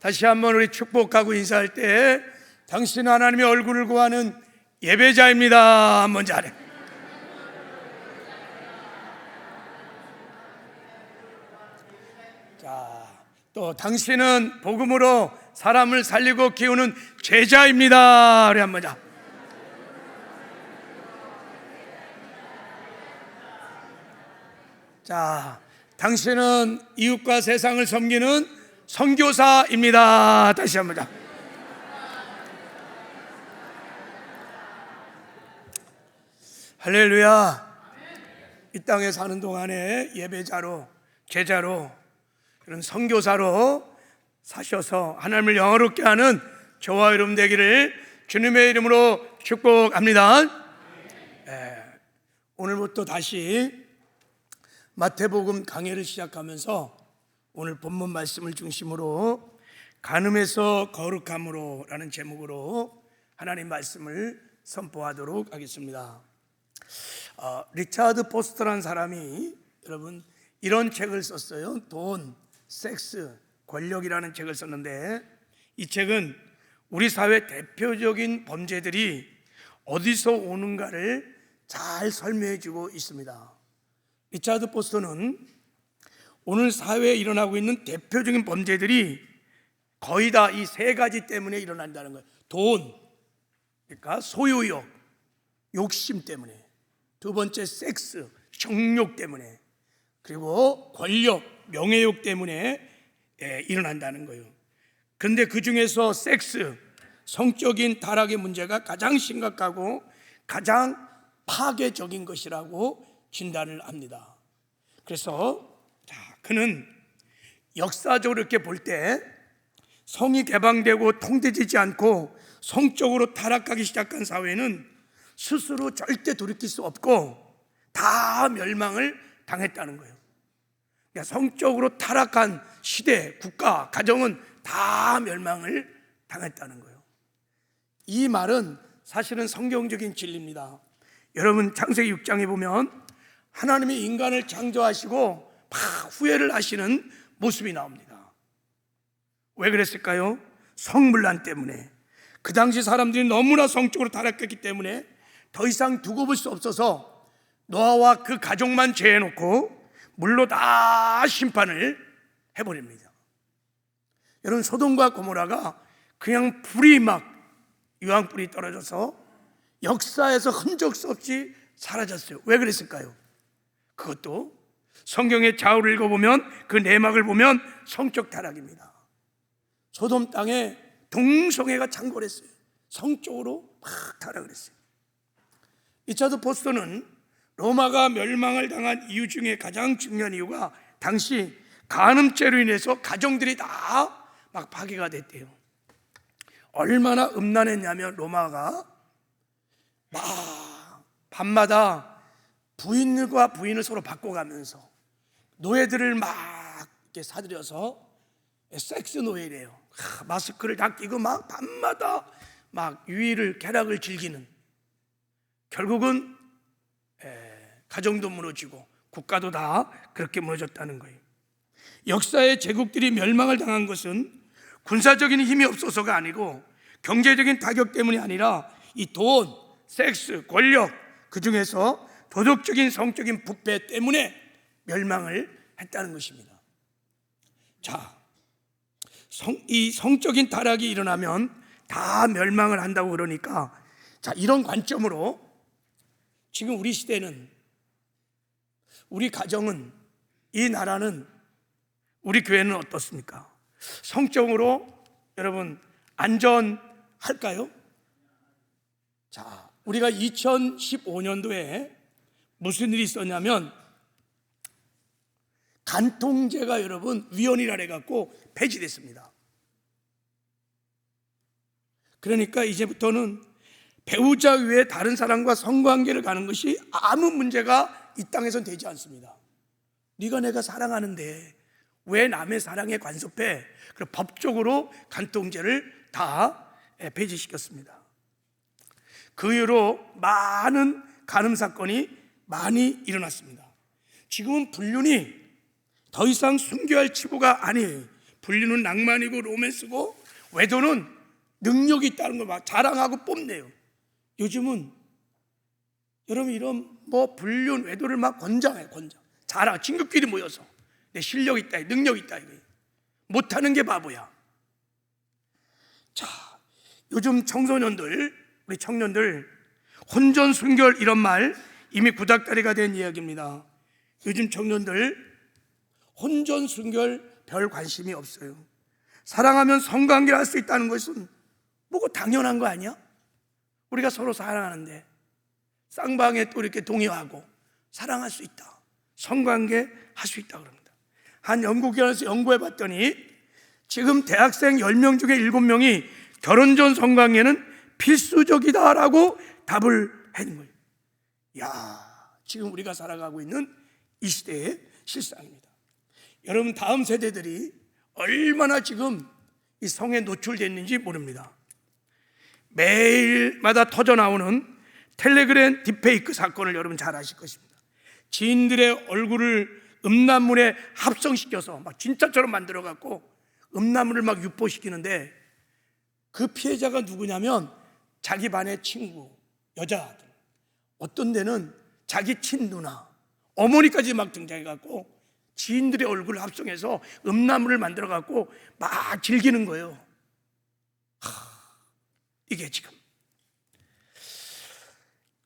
다시 한번 우리 축복하고 인사할 때 당신은 하나님의 얼굴을 구하는 예배자입니다. 한번 잘해. 자, 또 당신은 복음으로 사람을 살리고 키우는 제자입니다. 우리 한번 자. 자, 당신은 이웃과 세상을 섬기는 선교사입니다. 다시 한번 자. 할렐루야. 이 땅에 사는 동안에 예배자로, 제자로, 그런 선교사로 사셔서 하나님을 영화롭게 하는 저와 여러분 되기를 주님의 이름으로 축복합니다. 오늘부터 다시 마태복음 강해를 시작하면서 오늘 본문 말씀을 중심으로 간음에서 거룩함으로 라는 제목으로 하나님 말씀을 선포하도록 하겠습니다. 리차드 포스터라는 사람이 여러분 이런 책을 썼어요. 돈, 섹스, 권력이라는 책을 썼는데 이 책은 우리 사회 대표적인 범죄들이 어디서 오는가를 잘 설명해 주고 있습니다. 리차드 포스터는 오늘 사회에 일어나고 있는 대표적인 범죄들이 거의 다 이 세 가지 때문에 일어난다는 거예요. 돈, 그러니까 소유욕, 욕심 때문에. 두 번째 섹스, 정욕 때문에. 그리고 권력, 명예욕 때문에 일어난다는 거예요. 그런데 그 중에서 섹스, 성적인 타락의 문제가 가장 심각하고 가장 파괴적인 것이라고 진단을 합니다. 그래서 그는 역사적으로 이렇게 볼 때 성이 개방되고 통제되지 않고 성적으로 타락하기 시작한 사회는 스스로 절대 돌이킬 수 없고 다 멸망을 당했다는 거예요. 그러니까 성적으로 타락한 시대, 국가, 가정은 다 멸망을 당했다는 거예요. 이 말은 사실은 성경적인 진리입니다. 여러분 창세기 6장에 보면 하나님이 인간을 창조하시고 막 후회를 하시는 모습이 나옵니다. 왜 그랬을까요? 성물란 때문에. 그 당시 사람들이 너무나 성적으로 타락했기 때문에 더 이상 두고 볼 수 없어서 노아와 그 가족만 제해놓고 물로 다 심판을 해버립니다. 여러분 소돔과 고모라가 그냥 불이 막 유황불이 떨어져서 역사에서 흔적 수 없이 사라졌어요. 왜 그랬을까요? 그것도 성경의 좌우를 읽어보면 그 내막을 보면 성적 타락입니다. 소돔 땅에 동성애가 창궐했어요. 성적으로 막 타락을 했어요. 리차드 포스터는 로마가 멸망을 당한 이유 중에 가장 중요한 이유가 당시 간음죄로 인해서 가정들이 다 막 파괴가 됐대요. 얼마나 음란했냐면 로마가 막 밤마다 부인과 부인을 서로 바꿔가면서 노예들을 막 이렇게 사들여서 섹스 노예래요. 마스크를 다 끼고 막 밤마다 막 유의를 쾌락을 즐기는. 결국은 가정도 무너지고 국가도 다 그렇게 무너졌다는 거예요. 역사의 제국들이 멸망을 당한 것은 군사적인 힘이 없어서가 아니고 경제적인 타격 때문이 아니라 이 돈, 섹스, 권력, 그 중에서 도덕적인 성적인 부패 때문에 멸망을 했다는 것입니다. 자, 이 성적인 타락이 일어나면 다 멸망을 한다고 그러니까 자, 이런 관점으로 지금 우리 시대는, 우리 가정은, 이 나라는, 우리 교회는 어떻습니까? 성적으로 여러분 안전할까요? 자, 우리가 2015년도에 무슨 일이 있었냐면 간통죄가 여러분 위헌이라 해갖고 폐지됐습니다. 그러니까 이제부터는 배우자 외에 다른 사람과 성관계를 가는 것이 아무 문제가 이 땅에선 되지 않습니다. 네가 내가 사랑하는데 왜 남의 사랑에 간섭해? 그래서 법적으로 간통죄를 다 폐지시켰습니다. 그 이후로 많은 간음 사건이 많이 일어났습니다. 지금은 불륜이 더 이상 순교할 치부가 아니에요. 분류는 낭만이고 로맨스고 외도는 능력이 있다는 걸 막 자랑하고 뽐내요. 요즘은 여러분 이런 뭐 불륜 외도를 막 권장해요. 자랑, 친구끼리 모여서 내 실력 있다, 능력 있다. 이거 못하는 게 바보야. 자, 요즘 청소년들, 우리 청년들 혼전 순결 이런 말 이미 구닥다리가 된 이야기입니다. 요즘 청년들 혼전 순결 별 관심이 없어요. 사랑하면 성관계를 할 수 있다는 것은 뭐고 당연한 거 아니야? 우리가 서로 사랑하는데 쌍방에 또 이렇게 동의하고 사랑할 수 있다, 성관계 할 수 있다 그럽니다. 한 연구기관에서 연구해 봤더니 지금 대학생 10명 중에 7명이 결혼 전 성관계는 필수적이다라고 답을 해준 거예요. 야, 지금 우리가 살아가고 있는 이 시대의 실상입니다. 여러분 다음 세대들이 얼마나 지금 이 성에 노출됐는지 모릅니다. 매일마다 터져나오는 텔레그램 딥페이크 사건을 여러분 잘 아실 것입니다. 지인들의 얼굴을 음란물에 합성시켜서 막 진짜처럼 만들어갖고 음란물을 막 유포시키는데 그 피해자가 누구냐면 자기 반의 친구, 여자들, 어떤 데는 자기 친누나, 어머니까지 막 등장해갖고 지인들의 얼굴을 합성해서 음란물을 만들어갖고 막 즐기는 거예요. 이게 지금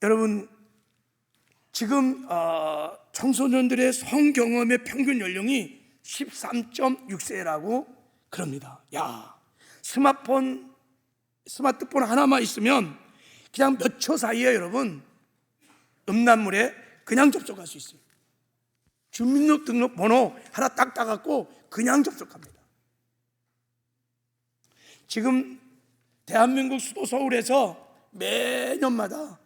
여러분 지금 청소년들의 성경험의 평균 연령이 13.6세라고 그럽니다. 야, 스마트폰 하나만 있으면 그냥 몇 초 사이에 여러분 음란물에 그냥 접속할 수 있어요. 주민등록번호 하나 딱 따갖고 그냥 접속합니다. 지금 대한민국 수도 서울에서 매년마다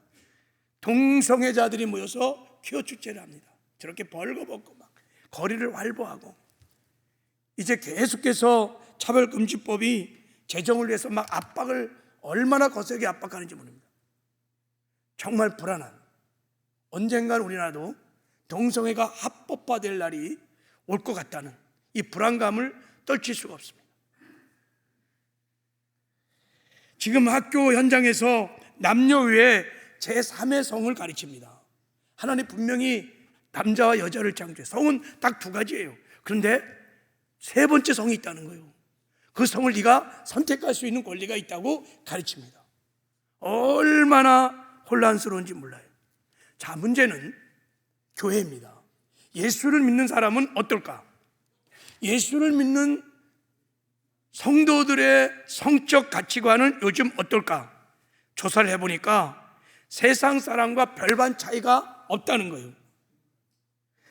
동성애자들이 모여서 퀴어 축제를 합니다. 저렇게 벌거벗고 막 거리를 활보하고 이제 계속해서 차별금지법이 제정을 위해서 막 압박을 얼마나 거세게 압박하는지 모릅니다. 정말 불안한, 언젠간 우리나라도 동성애가 합법화될 날이 올 것 같다는 이 불안감을 떨칠 수가 없습니다. 지금 학교 현장에서 남녀 외에 제3의 성을 가르칩니다. 하나님 분명히 남자와 여자를 창조해 성은 딱 2가지예요. 그런데 3번째 성이 있다는 거예요. 그 성을 네가 선택할 수 있는 권리가 있다고 가르칩니다. 얼마나 혼란스러운지 몰라요. 자, 문제는 교회입니다. 예수를 믿는 사람은 어떨까? 예수를 믿는 성도들의 성적 가치관은 요즘 어떨까? 조사를 해보니까 세상 사람과 별반 차이가 없다는 거예요.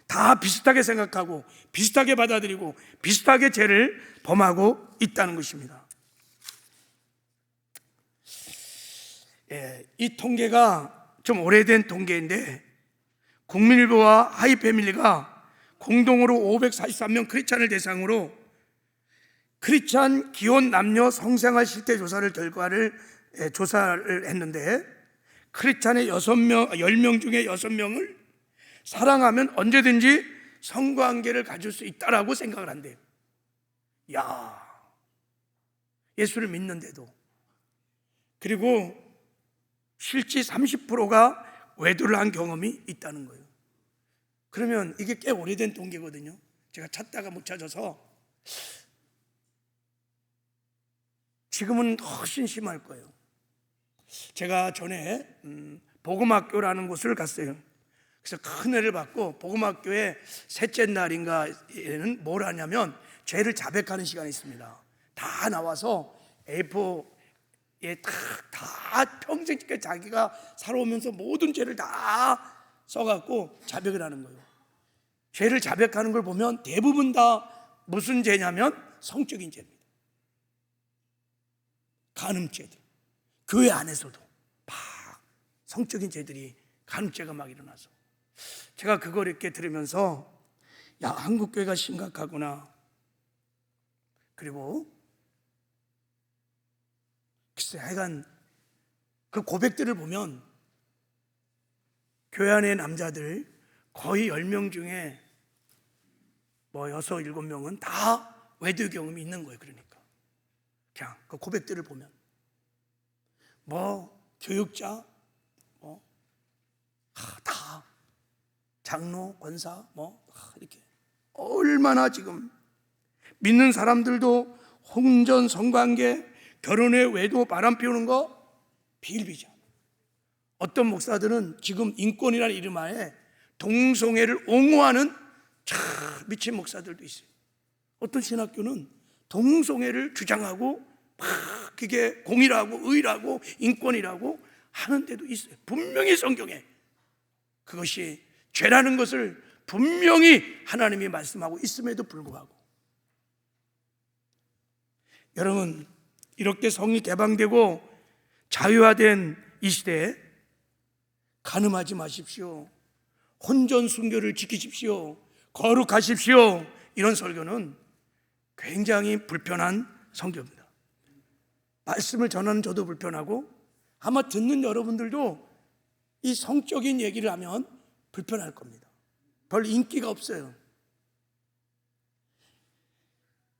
다 비슷하게 생각하고 비슷하게 받아들이고 비슷하게 죄를 범하고 있다는 것입니다. 이 통계가 좀 오래된 통계인데 국민일보와 하이패밀리가 공동으로 543명 크리스찬을 대상으로 크리스찬 기혼 남녀 성생활 실태 조사를 조사를 했는데 크리스찬의 10명 중에 6명을 사랑하면 언제든지 성관계를 가질 수 있다라고 생각을 한대요. 야, 예수를 믿는데도. 그리고 실제 30%가 외도를 한 경험이 있다는 거예요. 그러면 이게 꽤 오래된 통계거든요. 제가 찾다가 못 찾아서 지금은 훨씬 심할 거예요. 제가 전에 복음학교라는 곳을 갔어요. 그래서 큰 애를 받고 복음학교의 셋째 날인가에는 뭘 하냐면 죄를 자백하는 시간이 있습니다. 다 나와서 A4에 다 평생 자기가 살아오면서 모든 죄를 다 써갖고 자백을 하는 거예요. 죄를 자백하는 걸 보면 대부분 다 무슨 죄냐면 성적인 죄입니다. 간음죄들, 교회 안에서도 막 성적인 죄들이, 간음죄가 막 일어나서 제가 그걸 이렇게 들으면서 야, 한국교회가 심각하구나. 그리고 글쎄 하여간 그 고백들을 보면 교회 안의 남자들 거의 10명 중에 뭐 6, 7명은 다 외도 경험이 있는 거예요. 그러니까 그냥 그 고백들을 보면 뭐 교육자 다 장로, 권사 이렇게 얼마나 지금 믿는 사람들도 혼전, 성관계, 결혼에 외도 바람 피우는 거 비일비재. 어떤 목사들은 지금 인권이라는 이름 하에 동성애를 옹호하는 참 미친 목사들도 있어요. 어떤 신학교는 동성애를 주장하고 막 그게 공의라고 의라고 인권이라고 하는 데도 있어요. 분명히 성경에 그것이 죄라는 것을 분명히 하나님이 말씀하고 있음에도 불구하고, 여러분 이렇게 성이 개방되고 자유화된 이 시대에 간음하지 마십시오, 혼전 순교를 지키십시오, 거룩하십시오, 이런 설교는 굉장히 불편한 성교입니다. 말씀을 전하는 저도 불편하고 아마 듣는 여러분들도 이 성적인 얘기를 하면 불편할 겁니다. 별 인기가 없어요.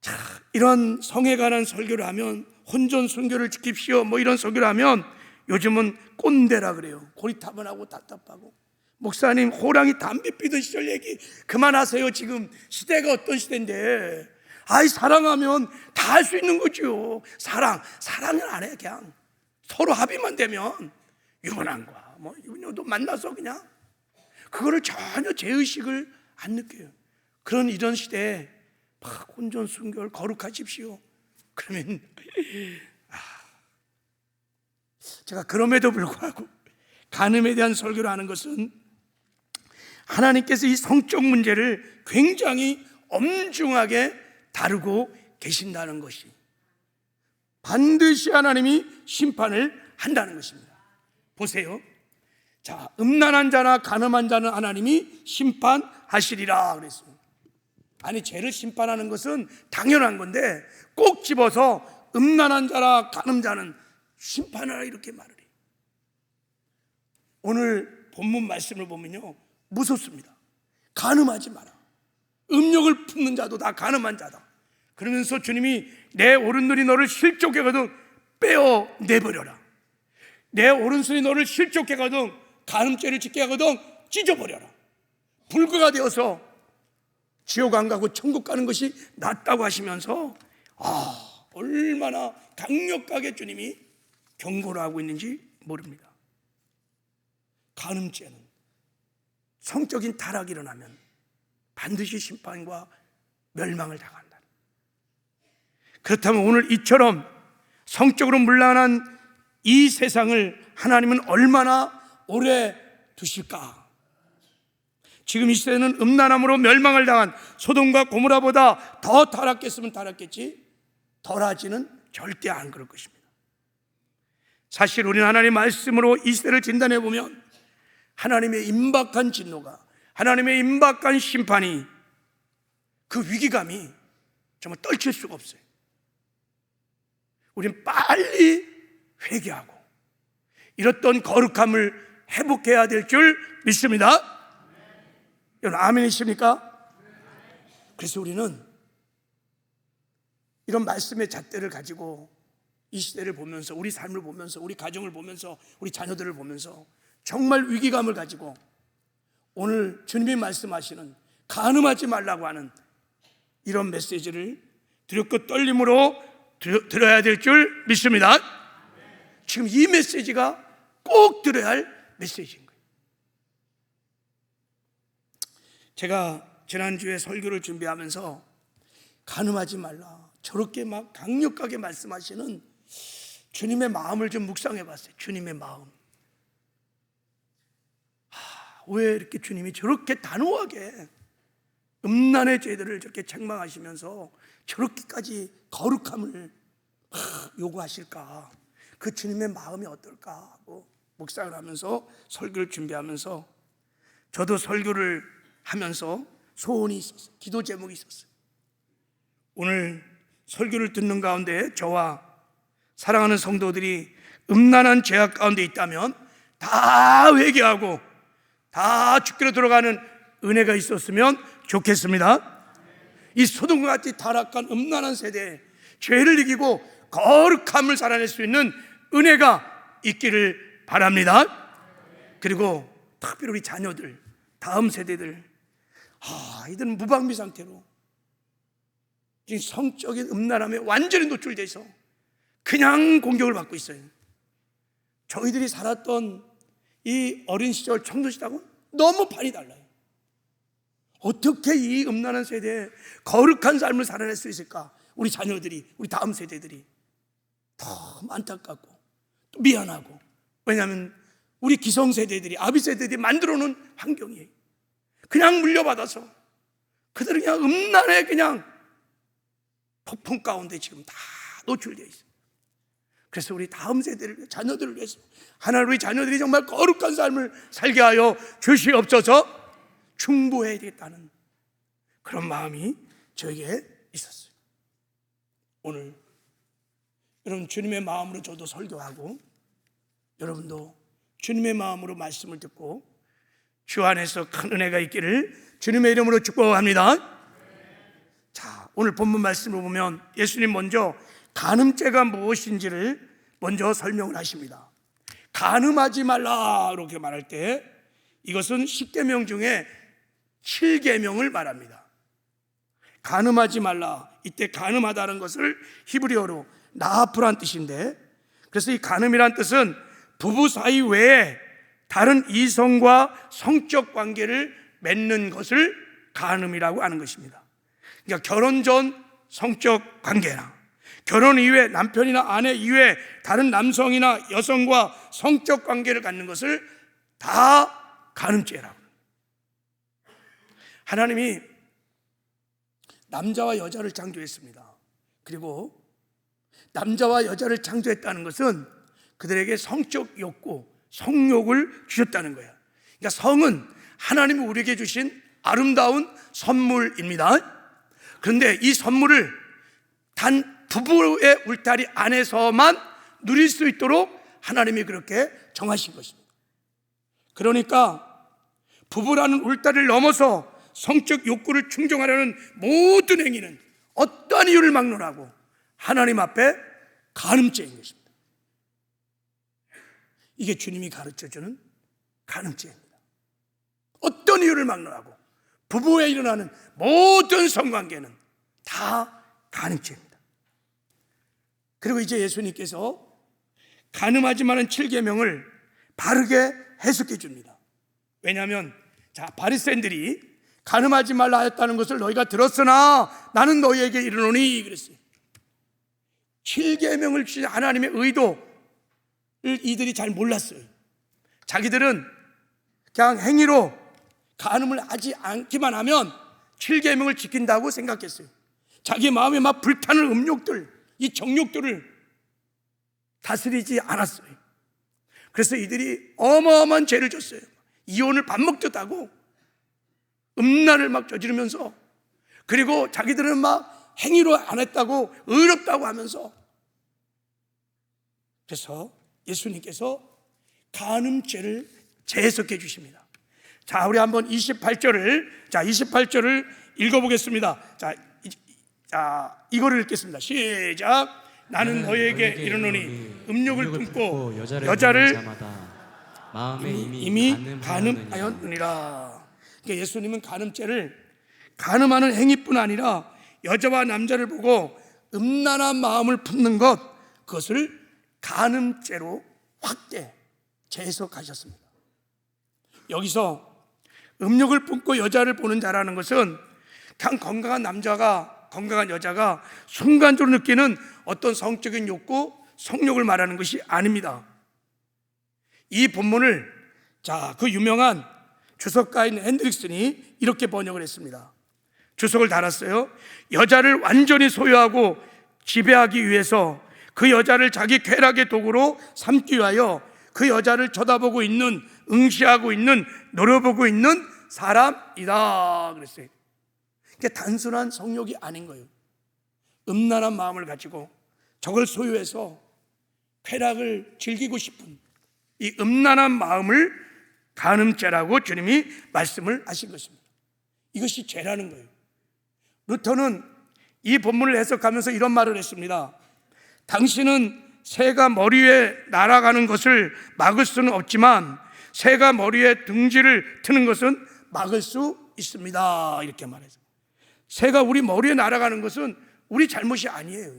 자, 이런 성에 관한 설교를 하면, 혼전 순교를 지킵시오 이런 설교를 하면 요즘은 꼰대라 그래요. 고리타분하고 답답하고, 목사님 호랑이 담배 피던 시절 얘기 그만하세요. 지금 시대가 어떤 시대인데, 사랑하면 다 할 수 있는 거죠. 사랑은 안 해. 그냥 서로 합의만 되면 유부남과 유부녀도 만나서 그냥 그거를 전혀 죄의식을 안 느껴요. 그런 이런 시대에 막 혼전 순교를 거룩하십시오 그러면 제가 그럼에도 불구하고 간음에 대한 설교를 하는 것은 하나님께서 이 성적 문제를 굉장히 엄중하게 다루고 계신다는 것이, 반드시 하나님이 심판을 한다는 것입니다. 보세요. 자, 음란한 자나 간음한 자는 하나님이 심판하시리라 그랬습니다. 아니, 죄를 심판하는 것은 당연한 건데 꼭 집어서 음란한 자나 간음자는 심판하라 이렇게 말을 해요. 오늘 본문 말씀을 보면요, 무섭습니다. 간음하지 마라. 음욕을 품는 자도 다 간음한 자다. 그러면서 주님이 내 오른손이 너를 실족해거든 빼어내버려라. 내 오른손이 너를 실족해거든 간음죄를 짓게 하거든 찢어버려라. 불구가 되어서 지옥 안 가고 천국 가는 것이 낫다고 하시면서 얼마나 강력하게 주님이 경고를 하고 있는지 모릅니다. 간음죄는 성적인 타락이 일어나면 반드시 심판과 멸망을 당한다. 그렇다면 오늘 이처럼 성적으로 문란한 이 세상을 하나님은 얼마나 오래 두실까? 지금 이 시대는 음란함으로 멸망을 당한 소돔과 고모라보다 더 타락했으면 타락했지 덜하지는 절대 안 그럴 것입니다. 사실 우리는 하나님의 말씀으로 이 시대를 진단해 보면 하나님의 임박한 진노가, 하나님의 임박한 심판이, 그 위기감이 정말 떨칠 수가 없어요. 우리는 빨리 회개하고 잃었던 거룩함을 회복해야 될 줄 믿습니다. 여러분 아멘이십니까? 그래서 우리는 이런 말씀의 잣대를 가지고 이 시대를 보면서, 우리 삶을 보면서, 우리 가정을 보면서, 우리 자녀들을 보면서 정말 위기감을 가지고 오늘 주님이 말씀하시는 간음하지 말라고 하는 이런 메시지를 두렵고 떨림으로 들어야 될 줄 믿습니다. 지금 이 메시지가 꼭 들어야 할 메시지인 거예요. 제가 지난주에 설교를 준비하면서 간음하지 말라, 저렇게 막 강력하게 말씀하시는 주님의 마음을 좀 묵상해 봤어요. 주님의 마음. 왜 이렇게 주님이 저렇게 단호하게 음란의 죄들을 저렇게 책망하시면서 저렇게까지 거룩함을 요구하실까? 그 주님의 마음이 어떨까 하고 묵상을 하면서 설교를 준비하면서 저도 설교를 하면서 소원이 있었어요. 기도 제목이 있었어요. 오늘 설교를 듣는 가운데 저와 사랑하는 성도들이 음란한 죄악 가운데 있다면 다 회개하고 다 죽기로 들어가는 은혜가 있었으면 좋겠습니다. 이 소돔과 같이 타락한 음란한 세대에 죄를 이기고 거룩함을 살아낼 수 있는 은혜가 있기를 바랍니다. 그리고 특별히 우리 자녀들, 다음 세대들, 이들은 무방비 상태로 지금 성적인 음란함에 완전히 노출돼서 그냥 공격을 받고 있어요. 저희들이 살았던 이 어린 시절, 청소 시절하고 너무 판이 달라요. 어떻게 이 음란한 세대에 거룩한 삶을 살아낼 수 있을까? 우리 자녀들이, 우리 다음 세대들이 너무 안타깝고 또 미안하고, 왜냐하면 우리 기성세대들이, 아비세대들이 만들어 놓은 환경이 그냥 물려받아서 그들은 그냥 음란에 그냥 폭풍 가운데 지금 다 노출되어 있어요. 그래서 우리 다음 세대를, 자녀들을 위해서 하나님, 우리 자녀들이 정말 거룩한 삶을 살게 하여 주시옵소서. 충고해야 되겠다는 그런 마음이 저에게 있었어요. 오늘 여러분, 주님의 마음으로 저도 설교하고 여러분도 주님의 마음으로 말씀을 듣고 주 안에서 큰 은혜가 있기를 주님의 이름으로 축복합니다. 자, 오늘 본문 말씀을 보면 예수님 먼저 간음죄가 무엇인지를 먼저 설명을 하십니다. 간음하지 말라 이렇게 말할 때 이것은 10계명 중에 7계명을 말합니다. 간음하지 말라, 이때 간음하다는 것을 히브리어로 나하프란 뜻인데, 그래서 이 간음이란 뜻은 부부 사이 외에 다른 이성과 성적 관계를 맺는 것을 간음이라고 하는 것입니다. 그러니까 결혼 전 성적 관계나 결혼 이후에 남편이나 아내 이외에 다른 남성이나 여성과 성적 관계를 갖는 것을 다 간음죄라고. 하나님이 남자와 여자를 창조했습니다. 그리고 남자와 여자를 창조했다는 것은 그들에게 성적 욕구, 성욕을 주셨다는 거예요. 그러니까 성은 하나님이 우리에게 주신 아름다운 선물입니다. 그런데 이 선물을 단 부부의 울타리 안에서만 누릴 수 있도록 하나님이 그렇게 정하신 것입니다. 그러니까 부부라는 울타리를 넘어서 성적 욕구를 충족하려는 모든 행위는 어떠한 이유를 막론하고 하나님 앞에 간음죄인 것입니다. 이게 주님이 가르쳐주는 간음죄입니다. 어떤 이유를 막론하고 부부에 일어나는 모든 성관계는 다 간음죄입니다. 그리고 이제 예수님께서 간음하지 말라는 7계명을 바르게 해석해 줍니다. 왜냐하면 바리새인들이 간음하지 말라 하였다는 것을 너희가 들었으나 나는 너희에게 이르노니 그랬어요. 7계명을 주신 하나님의 의도를 이들이 잘 몰랐어요. 자기들은 그냥 행위로 간음을 하지 않기만 하면 7계명을 지킨다고 생각했어요. 자기 마음에 막 불타는 음욕들, 이 정욕들을 다스리지 않았어요. 그래서 이들이 어마어마한 죄를 졌어요. 이혼을 밥 먹듯 하고 음란을 막 저지르면서, 그리고 자기들은 막 행위로 안 했다고 의롭다고 하면서, 그래서 예수님께서 간음죄를 재해석해 주십니다. 자, 우리 한번 28절을 읽어보겠습니다. 이거를 읽겠습니다. 시작. 나는 너희에게 이르노니 음욕을 품고 여자를 마음에 이미 간음하였느니라. 그러니까 예수님은 간음죄를 간음하는 행위뿐 아니라 여자와 남자를 보고 음란한 마음을 품는 것, 그것을 간음죄로 확대 재해석하셨습니다. 여기서 음욕을 품고 여자를 보는 자라는 것은 그냥 건강한 남자가, 건강한 여자가 순간적으로 느끼는 어떤 성적인 욕구, 성욕을 말하는 것이 아닙니다. 이 본문을 그 유명한 주석가인 핸드릭슨이 이렇게 번역을 했습니다. 주석을 달았어요. 여자를 완전히 소유하고 지배하기 위해서 그 여자를 자기 쾌락의 도구로 삼기 위하여 그 여자를 쳐다보고 있는, 응시하고 있는, 노려보고 있는 사람이다 그랬어요. 그게 단순한 성욕이 아닌 거예요. 음란한 마음을 가지고 저걸 소유해서 쾌락을 즐기고 싶은 이 음란한 마음을 간음죄라고 주님이 말씀을 하신 것입니다. 이것이 죄라는 거예요. 루터는 이 본문을 해석하면서 이런 말을 했습니다. 당신은 새가 머리 위에 날아가는 것을 막을 수는 없지만 새가 머리에 둥지를 트는 것은 막을 수 있습니다. 이렇게 말해서 새가 우리 머리에 날아가는 것은 우리 잘못이 아니에요.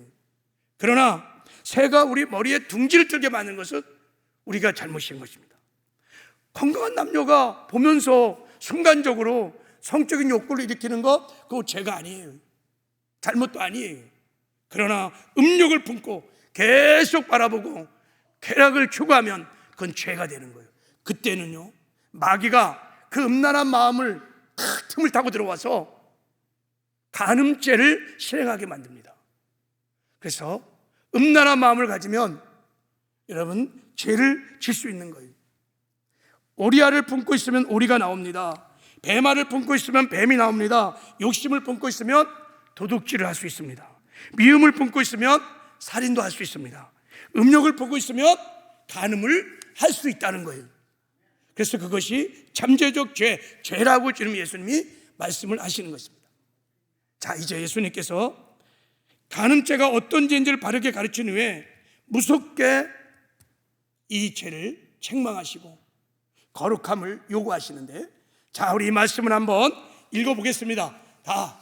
그러나 새가 우리 머리에 둥지를 틀게 만드는 것은 우리가 잘못인 것입니다. 건강한 남녀가 보면서 순간적으로 성적인 욕구를 일으키는 것, 그거 죄가 아니에요. 잘못도 아니에요. 그러나 음욕을 품고 계속 바라보고 쾌락을 추구하면 그건 죄가 되는 거예요. 그때는요, 마귀가 그 음란한 마음을 탁 틈을 타고 들어와서 간음죄를 실행하게 만듭니다. 그래서 음란한 마음을 가지면 여러분 죄를 질 수 있는 거예요. 오리알을 품고 있으면 오리가 나옵니다. 배말을 품고 있으면 뱀이 나옵니다. 욕심을 품고 있으면 도둑질을 할 수 있습니다. 미움을 품고 있으면 살인도 할 수 있습니다. 음욕을 품고 있으면 간음을 할 수 있다는 거예요. 그래서 그것이 잠재적 죄라고 지금 예수님이 말씀을 하시는 것입니다. 자, 이제 예수님께서 간음죄가 어떤 죄인지를 바르게 가르친 후에 무섭게 이 죄를 책망하시고 거룩함을 요구하시는데, 자, 우리 이 말씀을 한번 읽어보겠습니다. 다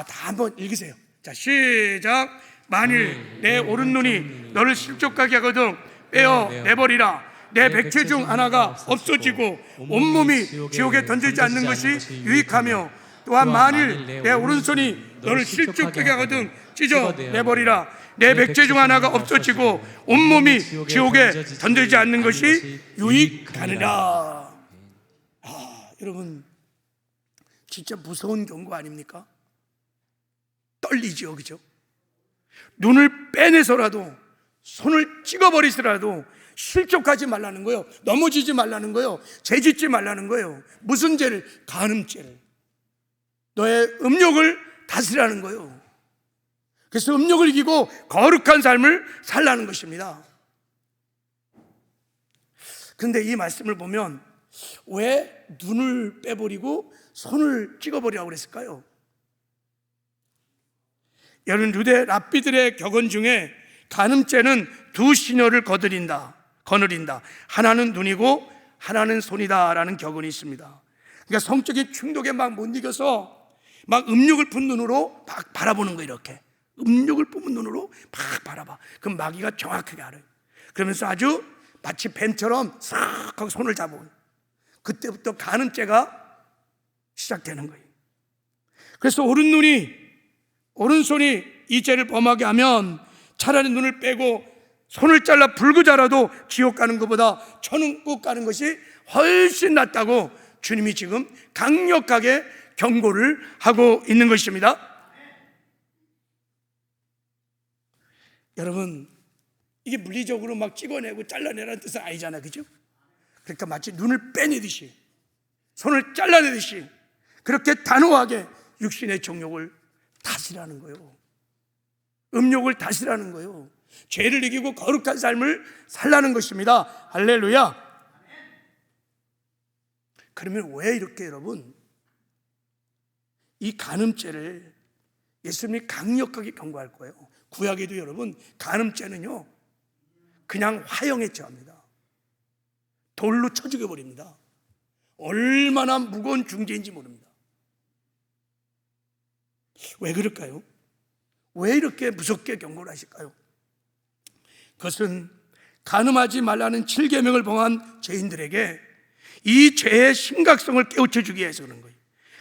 한번 읽으세요. 자, 시작. 만일 내 오른눈이 너를 실족하게 하거든 빼어 내버리라. 내 백체 중 하나가 없어지고 온몸이 지옥에 던지지 않는 것이 유익하며, 또한 만일 내 오른손이 너를 실족하게 하거든 찢어 내버리라. 내 백체 중 하나가 없어지고 온몸이 지옥에 던지지 않는 것이 유익하느라. 여러분, 진짜 무서운 경고 아닙니까? 떨리죠, 그죠? 눈을 빼내서라도, 손을 찍어버리더라도 실족하지 말라는 거예요. 넘어지지 말라는 거예요. 죄 짓지 말라는 거예요. 무슨 죄를? 간음죄를. 너의 음욕을 다스리라는 거예요. 그래서 음욕을 이기고 거룩한 삶을 살라는 것입니다. 그런데 이 말씀을 보면 왜 눈을 빼버리고 손을 찍어버리라고 그랬을까요? 여러분, 유대 랍비들의 격언 중에 간음죄는 두 시녀를 거느린다. 하나는 눈이고 하나는 손이다라는 격언이 있습니다. 그러니까 성적인 충동에 막 못 이겨서 막 음욕을 푼 눈으로 막 바라보는 거예요. 이렇게 음욕을 뿜은 눈으로 막 바라봐. 그럼 마귀가 정확하게 알아요. 그러면서 아주 마치 뱀처럼 싹 하고 손을 잡아요. 그때부터 간음죄가 시작되는 거예요. 그래서 오른손이 이 죄를 범하게 하면 차라리 눈을 빼고 손을 잘라 불구 자라도 지옥 가는 것보다 천국 가는 것이 훨씬 낫다고 주님이 지금 강력하게 경고를 하고 있는 것입니다. 여러분, 이게 물리적으로 막 찍어내고 잘라내라는 뜻은 아니잖아요, 그죠? 그러니까 마치 눈을 빼내듯이, 손을 잘라내듯이 그렇게 단호하게 육신의 정욕을 다스리라는 거예요. 음욕을 다스리라는 거예요. 죄를 이기고 거룩한 삶을 살라는 것입니다. 할렐루야. 그러면 왜 이렇게 여러분 이 간음죄를 예수님이 강력하게 경고할 거예요? 구약에도 여러분 간음죄는요 그냥 화형에 처합니다. 돌로 쳐 죽여버립니다. 얼마나 무거운 중죄인지 모릅니다. 왜 그럴까요? 왜 이렇게 무섭게 경고를 하실까요? 그것은 간음하지 말라는 7계명을 범한 죄인들에게 이 죄의 심각성을 깨우쳐주기 위해서 그런 거예요.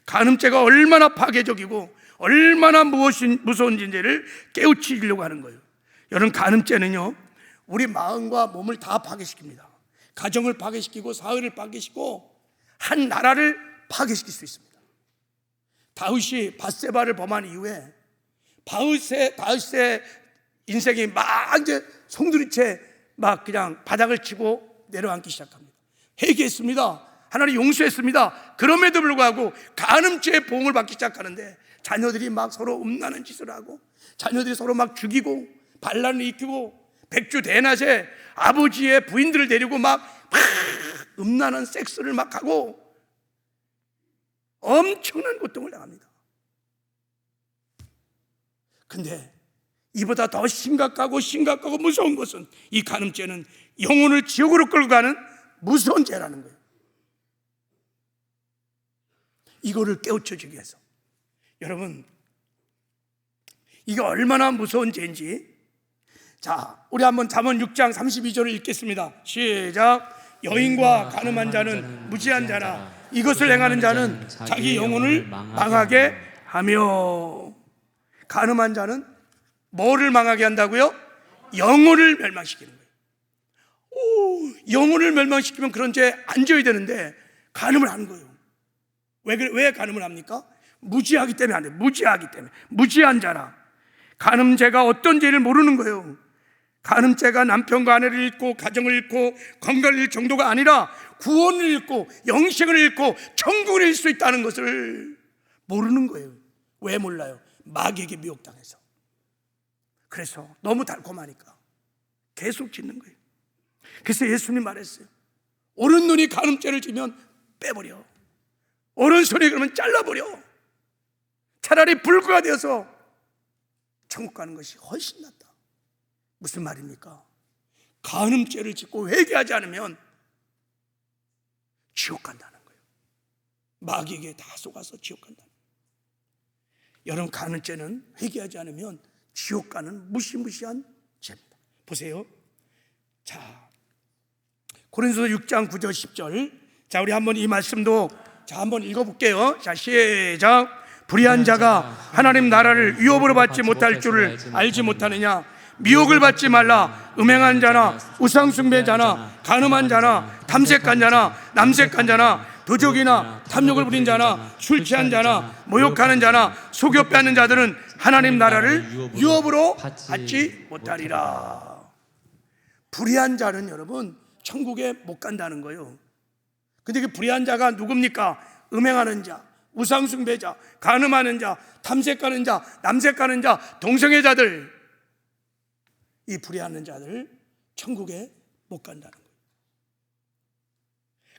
간음죄가 얼마나 파괴적이고 얼마나 무서운 죄를 깨우치려고 하는 거예요. 여러분, 간음죄는요 우리 마음과 몸을 다 파괴시킵니다. 가정을 파괴시키고 사회를 파괴시키고 한 나라를 파괴시킬 수 있습니다. 다윗이 밧세바를 범한 이후에 다윗의 인생이 막 이제 송두리째 막 그냥 바닥을 치고 내려앉기 시작합니다. 회개했습니다. 하나님 용서했습니다. 그럼에도 불구하고 간음죄의 보응을 받기 시작하는데 자녀들이 막 서로 음란한 짓을 하고 자녀들이 서로 막 죽이고 반란을 일으키고 백주대낮에 아버지의 부인들을 데리고 막 음란한 섹스를 막 하고 엄청난 고통을 당합니다. 근데 이보다 더 심각하고 무서운 것은, 이 간음죄는 영혼을 지옥으로 끌고 가는 무서운 죄라는 거예요. 이거를 깨우쳐주기 위해서, 여러분, 이게 얼마나 무서운 죄인지, 자, 우리 한번 잠언 6장 32절을 읽겠습니다. 시작. 여인과 간음한 자는 무지한 자라, 이것을 행하는 자는 자기 영혼을 망하게 하며. 간음한 자는 뭐를 망하게 한다고요? 영혼을 멸망시키는 거예요. 영혼을 멸망시키면 그런 죄 안 져야 되는데 간음을 하는 거예요. 왜 간음을 합니까? 무지하기 때문에 안 돼요. 무지하기 때문에. 무지한 자라. 간음죄가 어떤 죄를 모르는 거예요. 간음죄가 남편과 아내를 잃고 가정을 잃고 건강을 잃을 정도가 아니라 구원을 잃고 영생을 잃고 천국을 잃을 수 있다는 것을 모르는 거예요. 왜 몰라요? 마귀에게 미혹당해서. 그래서 너무 달콤하니까 계속 짓는 거예요. 그래서 예수님 말했어요. 오른눈이 간음죄를 지면 빼버려. 오른손이 그러면 잘라버려. 차라리 불구가 되어서 천국 가는 것이 훨씬 낫다. 무슨 말입니까? 간음죄를 짓고 회개하지 않으면 지옥 간다는 거예요. 마귀에게 다 속아서 지옥 간다. 여러분, 간음죄는 회개하지 않으면 지옥 가는 무시무시한 죄입니다. 보세요. 자, 고린도서 6장 9절 10절. 자, 우리 한번 이 말씀도 한번 읽어볼게요. 자, 시작. 불의한 자가 하나님 나라를 위협으로 받지 못할 줄을 알지 못하느냐? 미혹을 받지 말라. 음행한 자나 우상숭배자나 간음한 자나 탐색한 자나 남색한 자나 도적이나 탐욕을 부린 자나 술 취한 자나 모욕하는 자나 속여 빼앗는 자들은 하나님 나라를 유업으로 받지 못하리라. 불의한 자는 여러분 천국에 못 간다는 거예요. 근데 그 불의한 자가 누굽니까? 음행하는 자, 우상숭배자, 간음하는 자, 탐색하는 자, 남색하는 자, 동성애 자들, 이 불의하는 자들 천국에 못 간다는 거예요.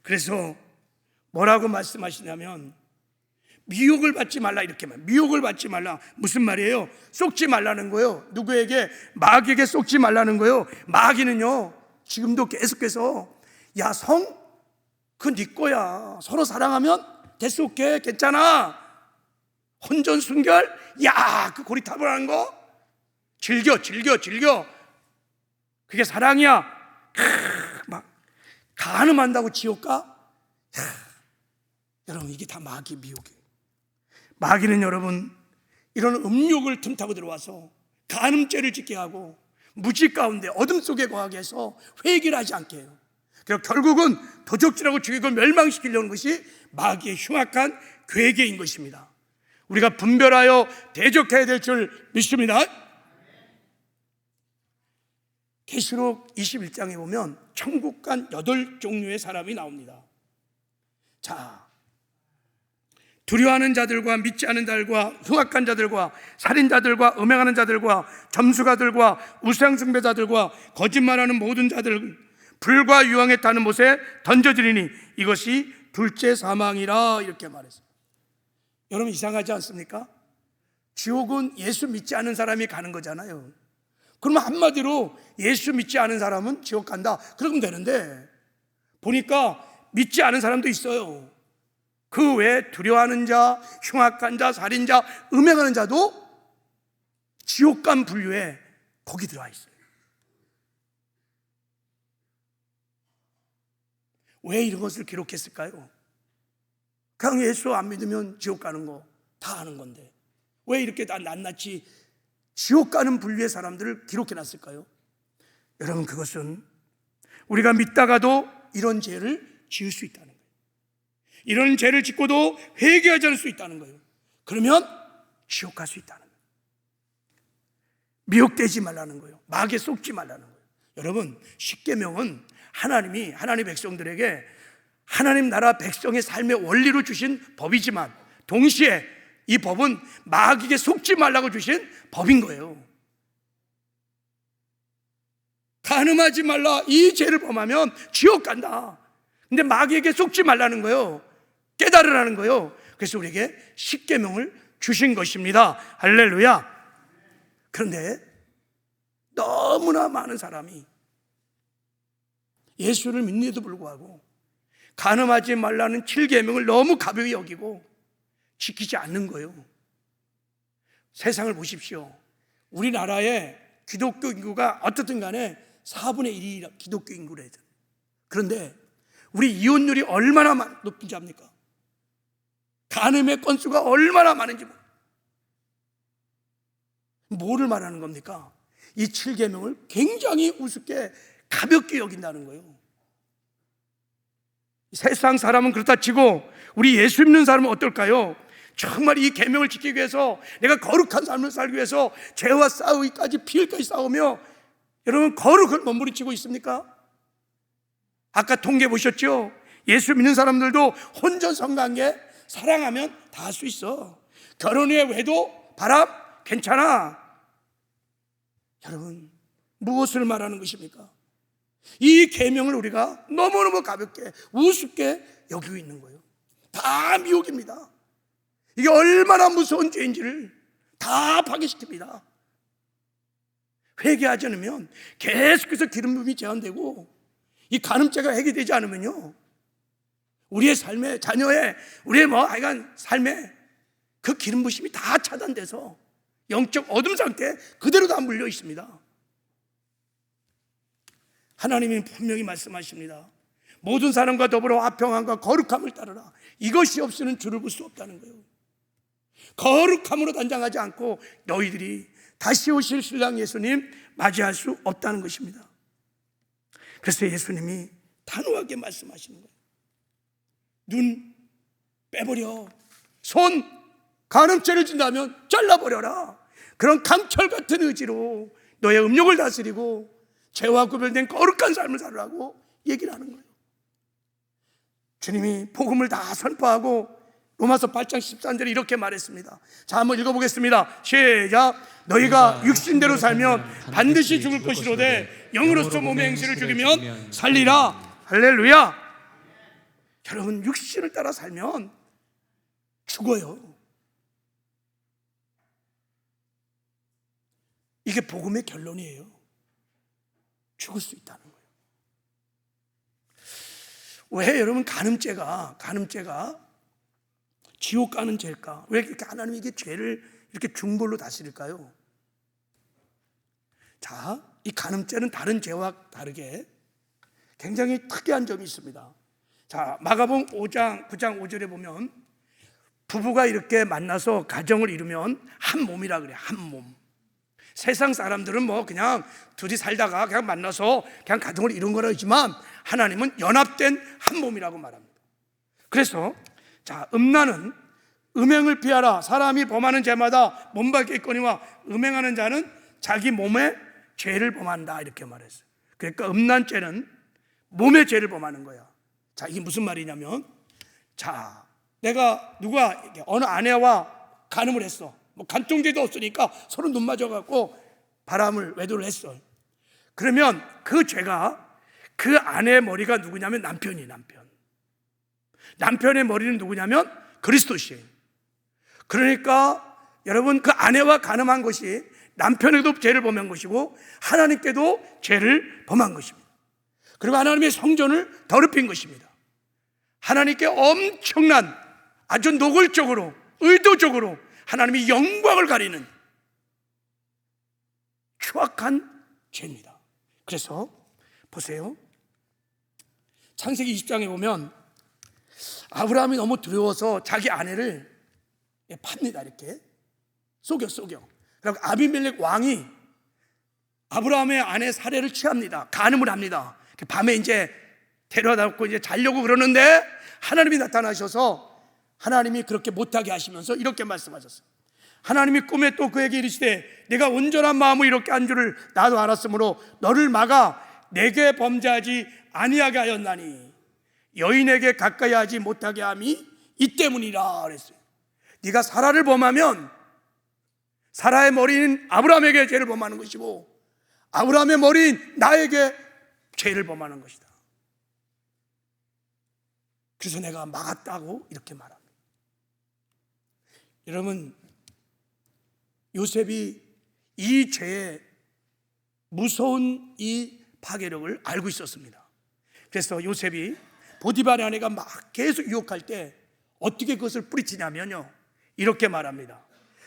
그래서 뭐라고 말씀하시냐면 미혹을 받지 말라, 이렇게 말. 미혹을 받지 말라. 무슨 말이에요? 속지 말라는 거예요. 누구에게? 마귀에게 속지 말라는 거예요. 마귀는요 지금도 계속해서 야, 그 네 거야. 서로 사랑하면 됐어, 오케이, 괜찮아. 혼전 순결, 야, 그 고리타분 하는 거 즐겨. 그게 사랑이야. 막 간음한다고 지옥 가? 여러분, 이게 다 마귀 미혹이에요. 마귀는 여러분 이런 음욕을 틈타고 들어와서 간음죄를 짓게 하고 무지 가운데 어둠 속에 거하게 해서 회개를 하지 않게 해요. 그래서 결국은 도적질하고 죽이고 멸망시키려는 것이 마귀의 흉악한 계획인 것입니다. 우리가 분별하여 대적해야 될 줄 믿습니다. 계시록 21장에 보면 천국 간 8종류의 사람이 나옵니다. 자, 두려워하는 자들과 믿지 않은 자들과 흉악한 자들과 살인자들과 음행하는 자들과 점수가들과 우상숭배자들과 거짓말하는 모든 자들 불과 유황에 타는 못에 던져지리니 이것이 둘째 사망이라, 이렇게 말했어요. 여러분, 이상하지 않습니까? 지옥은 예수 믿지 않은 사람이 가는 거잖아요. 그러면 한마디로 예수 믿지 않은 사람은 지옥 간다, 그러면 되는데 보니까 믿지 않은 사람도 있어요. 그 외에 두려워하는 자, 흉악한 자, 살인자, 음행하는 자도 지옥간 분류에 거기 들어와 있어요. 왜 이런 것을 기록했을까요? 그냥 예수 안 믿으면 지옥 가는 거 다 아는 건데 왜 이렇게 다 낱낱이 지옥 가는 분류의 사람들을 기록해 놨을까요? 여러분, 그것은 우리가 믿다가도 이런 죄를 지을 수 있다는 거예요. 이런 죄를 짓고도 회개하지 않을 수 있다는 거예요. 그러면 지옥 갈 수 있다는 거예요. 미혹되지 말라는 거예요. 마귀에 속지 말라는 거예요. 여러분, 십계명은 하나님이 하나님 백성들에게 하나님 나라 백성의 삶의 원리로 주신 법이지만 동시에 이 법은 마귀에게 속지 말라고 주신 법인 거예요. 간음하지 말라, 이 죄를 범하면 지옥 간다. 근데 마귀에게 속지 말라는 거예요. 깨달으라는 거예요. 그래서 우리에게 십계명을 주신 것입니다. 할렐루야. 그런데 너무나 많은 사람이 예수를 믿는데도 불구하고 간음하지 말라는 7계명을 너무 가벼이 여기고 지키지 않는 거예요. 세상을 보십시오. 우리나라의 기독교 인구가 어떻든 간에 4분의 1이 기독교 인구래요. 그런데 우리 이혼율이 얼마나 높은지 압니까? 간음의 건수가 얼마나 많은지 뭐를 말하는 겁니까? 이 7계명을 굉장히 우습게 가볍게 여긴다는 거예요. 세상 사람은 그렇다 치고 우리 예수 믿는 사람은 어떨까요? 정말 이 계명을 지키기 위해서 내가 거룩한 삶을 살기 위해서 죄와 싸우기까지 피해까지 싸우며 여러분 거룩을 몸부림치고 있습니까? 아까 통계 보셨죠? 예수 믿는 사람들도 혼전 성관계 사랑하면 다 할 수 있어. 결혼 후에 외도 바람 괜찮아. 여러분 무엇을 말하는 것입니까? 이 계명을 우리가 너무너무 가볍게 우습게 여기고 있는 거예요. 다 미혹입니다. 이게 얼마나 무서운 죄인지를 다 파괴시킵니다. 회개하지 않으면 계속해서 기름 부음이 제한되고 이 간음죄가 해결되지 않으면요 우리의 삶에 자녀의 우리의 하여간 삶에 그 기름 부심이 다 차단돼서 영적 어둠 상태에 그대로 다 물려 있습니다. 하나님이 분명히 말씀하십니다. 모든 사람과 더불어 화평함과 거룩함을 따르라. 이것이 없이는 주를 볼 수 없다는 거예요. 거룩함으로 단장하지 않고 너희들이 다시 오실 신랑 예수님 맞이할 수 없다는 것입니다. 그래서 예수님이 단호하게 말씀하시는 거예요. 눈 빼버려. 손 간음죄를 진다면 잘라버려라. 그런 강철 같은 의지로 너의 음욕을 다스리고 죄와 구별된 거룩한 삶을 살으라고 얘기를 하는 거예요. 주님이 복음을 다 선포하고 로마서 8장 13절에 이렇게 말했습니다. 자, 한번 읽어보겠습니다. 시작. 너희가 육신대로 살면 반드시 죽을 것이로되 영으로서 몸의 행실을 죽이면 살리라. 할렐루야. 여러분 육신을 따라 살면 죽어요. 이게 복음의 결론이에요. 죽을 수 있다는 거예요. 왜 여러분 간음죄가 지옥 가는 죄일까? 왜 이렇게 하나님이 이게 죄를 이렇게 중벌로 다스릴까요? 자, 이 간음죄는 다른 죄와 다르게 굉장히 특이한 점이 있습니다. 자, 마가복음 5장 9장 5절에 보면 부부가 이렇게 만나서 가정을 이루면 한 몸이라 그래요. 한 몸. 세상 사람들은 그냥 둘이 살다가 그냥 만나서 그냥 가정을 이룬 거라 하지만 하나님은 연합된 한 몸이라고 말합니다. 그래서 자, 음란은 음행을 피하라. 사람이 범하는 죄마다 몸 밖에 있거니와 음행하는 자는 자기 몸에 죄를 범한다 이렇게 말했어요. 그러니까 음란죄는 몸의 죄를 범하는 거야. 자, 이게 무슨 말이냐면 자, 내가 어느 아내와 간음을 했어. 간통죄도 없으니까 서로 눈 맞아갖고 외도를 했어. 그러면 그 죄가 그 아내의 머리가 누구냐면 남편이 남편의 머리는 누구냐면 그리스도시에요. 그러니까 여러분 그 아내와 간음한 것이 남편에게도 죄를 범한 것이고 하나님께도 죄를 범한 것입니다. 그리고 하나님의 성전을 더럽힌 것입니다. 하나님께 엄청난 아주 노골적으로 의도적으로 하나님의 영광을 가리는 추악한 죄입니다. 그래서 보세요. 창세기 20장에 보면 아브라함이 너무 두려워서 자기 아내를 팝니다. 이렇게 속여. 그리고 아비멜렉 왕이 아브라함의 아내 사례를 취합니다. 간음을 합니다. 밤에 이제 데려다 놓고 이제 자려고 그러는데 하나님이 나타나셔서 하나님이 그렇게 못하게 하시면서 이렇게 말씀하셨어요. 하나님이 꿈에 또 그에게 이르시되 내가 온전한 마음으로 이렇게 한 줄을 나도 알았으므로 너를 막아 내게 범죄하지 아니하게 하였나니 여인에게 가까이 하지 못하게 함이 이 때문이라 그랬어요. 네가 사라를 범하면 사라의 머리는 아브라함에게 죄를 범하는 것이고 아브라함의 머리는 나에게 죄를 범하는 것이다. 그래서 내가 막았다고 이렇게 말합니다. 여러분 요셉이 이 죄의 무서운 이 파괴력을 알고 있었습니다. 그래서 요셉이 보디발의 아내가 막 계속 유혹할 때 어떻게 그것을 뿌리치냐면요, 이렇게 말합니다.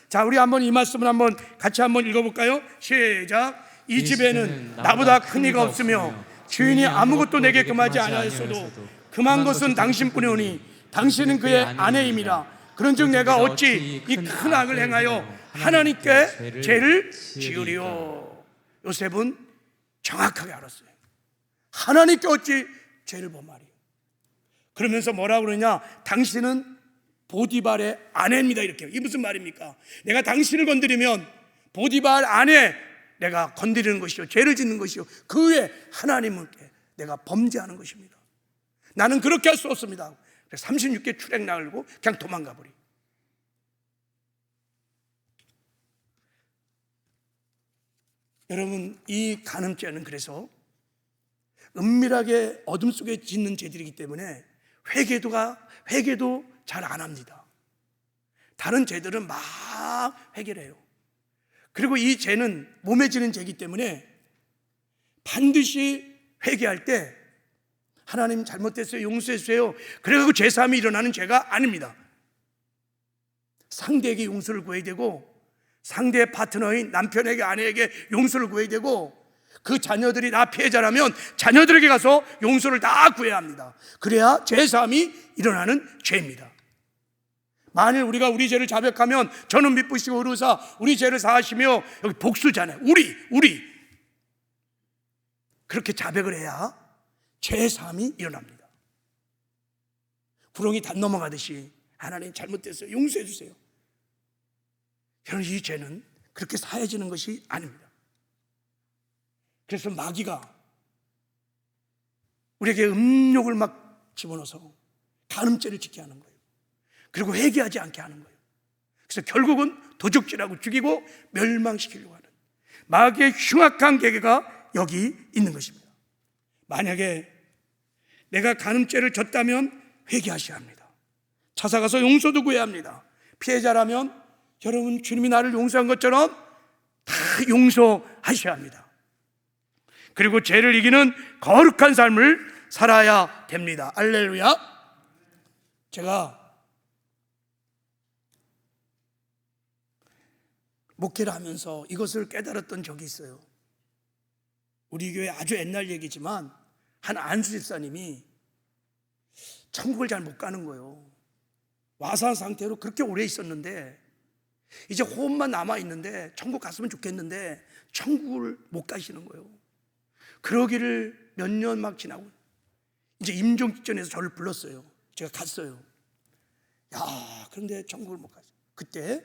자, 우리 한번 이 말씀을 한번 같이 한번 읽어볼까요? 시작. 이 집에는 나보다 큰 이가 없으며 주인이 아무것도 내게 금하지 아니하였어도 금한 것은 당신뿐이오니 당신은 그의 아내임이라. 그런즉 내가 어찌 이 큰 악을 행하여 하나님께 죄를 지으리요. 요셉은 정확하게 알았어요. 하나님께 어찌 죄를 범하리요. 그러면서 뭐라고 그러냐, 당신은 보디발의 아내입니다. 이렇게. 이게 무슨 말입니까? 내가 당신을 건드리면 보디발 아내 내가 건드리는 것이요, 죄를 짓는 것이요, 그 외에 하나님께 내가 범죄하는 것입니다. 나는 그렇게 할 수 없습니다. 36개 출행락을 걸고 그냥 도망가 버리. 여러분, 이 간음죄는 그래서 은밀하게 어둠 속에 짓는 죄들이기 때문에 회개도 잘 안 합니다. 다른 죄들은 막 해결해요. 그리고 이 죄는 몸에 지는 죄이기 때문에 반드시 회개할 때 하나님 잘못됐어요, 용서해 주세요, 그래서 죄사함이 일어나는 죄가 아닙니다. 상대에게 용서를 구해야 되고, 상대의 파트너인 남편에게, 아내에게 용서를 구해야 되고, 그 자녀들이 나 피해자라면 자녀들에게 가서 용서를 다 구해야 합니다. 그래야 죄사함이 일어나는 죄입니다. 만일 우리가 우리 죄를 자백하면 저는 미쁘시고 의로사 우리 죄를 사하시며, 여기 복수잖아요. 우리 그렇게 자백을 해야 죄사함이 일어납니다. 구렁이 단 넘어가듯이 하나님 잘못됐어요, 용서해 주세요. 여러분, 이 죄는 그렇게 사해지는 것이 아닙니다. 그래서 마귀가 우리에게 음욕을 막 집어넣어서 간음죄를 짓게 하는 거예요. 그리고 회개하지 않게 하는 거예요. 그래서 결국은 도적질하고 죽이고 멸망시키려고 하는 마귀의 흉악한 계계가 여기 있는 것입니다. 만약에 내가 간음죄를 졌다면 회개하셔야 합니다. 찾아가서 용서도 구해야 합니다. 피해자라면 여러분, 주님이 나를 용서한 것처럼 다 용서하셔야 합니다. 그리고 죄를 이기는 거룩한 삶을 살아야 됩니다. 할렐루야. 제가 목회를 하면서 이것을 깨달았던 적이 있어요. 우리 교회 아주 옛날 얘기지만 한 안수 집사님이 천국을 잘 못 가는 거예요. 와사 상태로 그렇게 오래 있었는데 이제 호흡만 남아있는데 천국 갔으면 좋겠는데 천국을 못 가시는 거예요. 그러기를 몇 년 막 지나고 이제 임종 직전에서 저를 불렀어요. 제가 갔어요. 야, 그런데 천국을 못 갔어요. 그때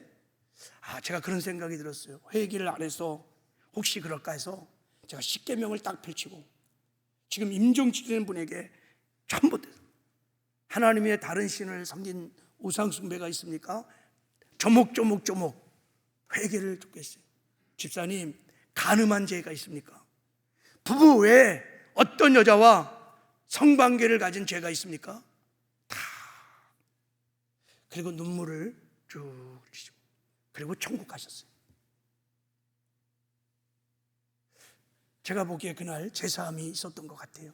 제가 그런 생각이 들었어요. 회개를 안 해서 혹시 그럴까 해서 제가 십계명을 딱 펼치고, 지금 임종 직전인 분에게 전부 하나님의 다른 신을 섬긴 우상 숭배가 있습니까? 조목조목 회개를 듣겠어요. 집사님, 간음한 죄가 있습니까? 부부 외에 어떤 여자와 성관계를 가진 죄가 있습니까? 다. 그리고 눈물을 쭉 흘리시고, 그리고 천국 가셨어요. 제가 보기에 그날 제사함이 있었던 것 같아요.